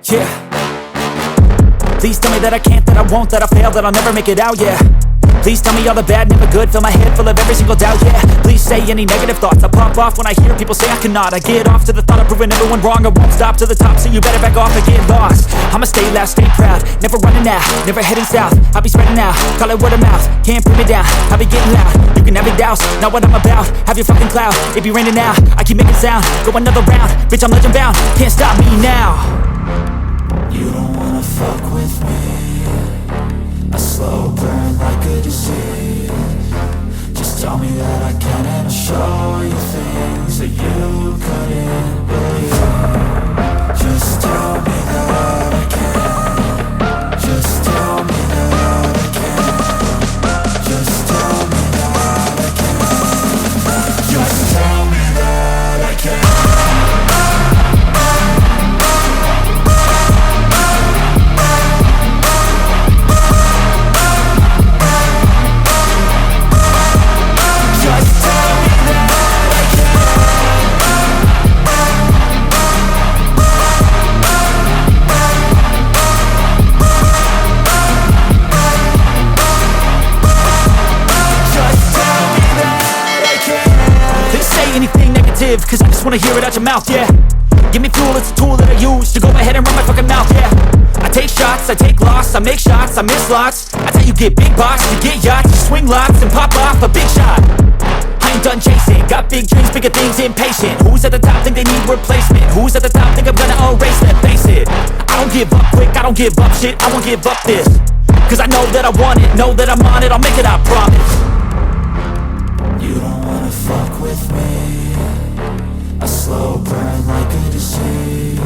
Yeah. Please tell me that I can't, that I won't, that I fail, that I'll never make it out, yeah. Please tell me all the bad, never good, fill my head full of every single doubt, yeah. Please say any negative thoughts, I pop off when I hear people say I cannot. I get off to the thought of proving everyone wrong, I won't stop to the top, so you better back off and get lost. I'ma stay loud, stay proud, never running out, never heading south. I'll be spreading out, call it word of mouth, can't put me down, I'll be getting loud. You can have your doubts, not what I'm about, have your fucking clout, it be raining now, I keep making sound, go another round, bitch I'm legend bound, can't stop me now. You don't wanna fuck with me, a slow burn like a disease. Just tell me that I can and I'll show you things that you couldn't believe. Just tell me that I can. Just tell me that I can. Just tell me that I can. Just tell me that I can. Cause I just wanna hear it out your mouth, yeah. Give me fuel, it's a tool that I use to go ahead and run my fucking mouth, yeah. I take shots, I take loss, I make shots, I miss lots. That's how you get big box, you get yachts, you swing lots and pop off a big shot. I ain't done chasing, got big dreams, bigger things, impatient. Who's at the top think they need replacement? Who's at the top think I'm gonna erase them? Face it, I don't give up quick, I don't give up shit, I won't give up this. Cause I know that I want it, know that I'm on it, I'll make it, I promise. You don't wanna fuck with me, a slow burn like a disease.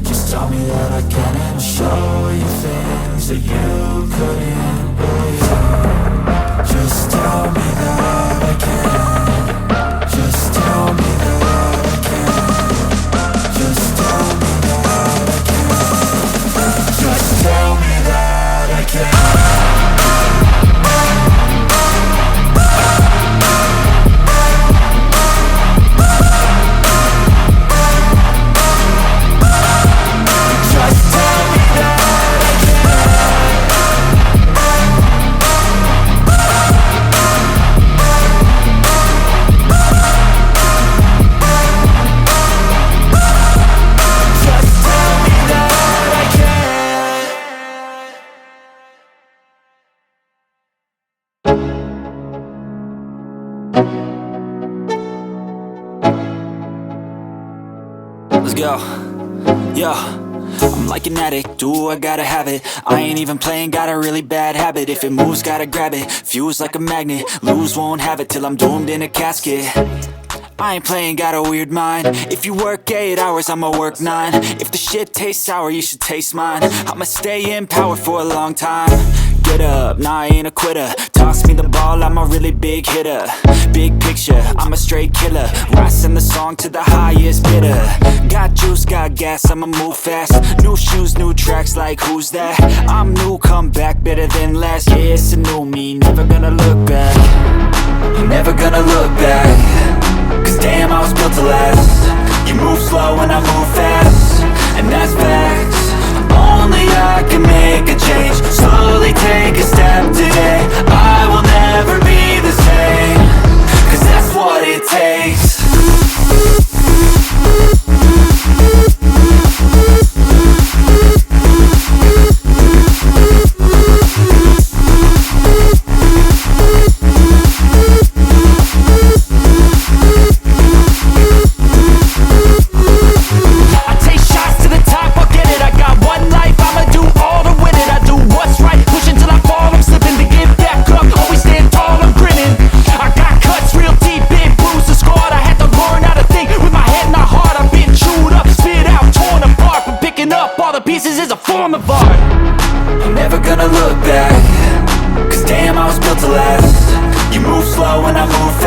Just tell me that I can and I'll show you things that you couldn't believe. Just tell me that I can. Just tell me that I can. Just tell me that I can. Just tell me that I can. Let's go. Yo, I'm like an addict, do I gotta have it. I ain't even playing, got a really bad habit. If it moves, gotta grab it, fuse like a magnet. Lose, won't have it till I'm doomed in a casket. I ain't playing, got a weird mind. If you work 8 hours, I'ma work 9. If the shit tastes sour, you should taste mine. I'ma stay in power for a long time. Get up, nah I ain't a quitter. Toss me the ball, I'm a really big hitter. Big picture, I'm a straight killer. Rising the song to the highest bidder. Got juice, got gas, I'ma move fast. New shoes, new tracks, like who's that? I'm new, come back, better than last. Yeah, it's a new me, never gonna look back. Never gonna look back. Cause damn, I was built to last. You move slow and I move fast, and that's facts. Only I can make a change. Slowly take a step today. I will never be the same. Cause that's what it takes. Pieces is a form of art. I'm never gonna look back. Cause damn, I was built to last. You move slow and I move fast.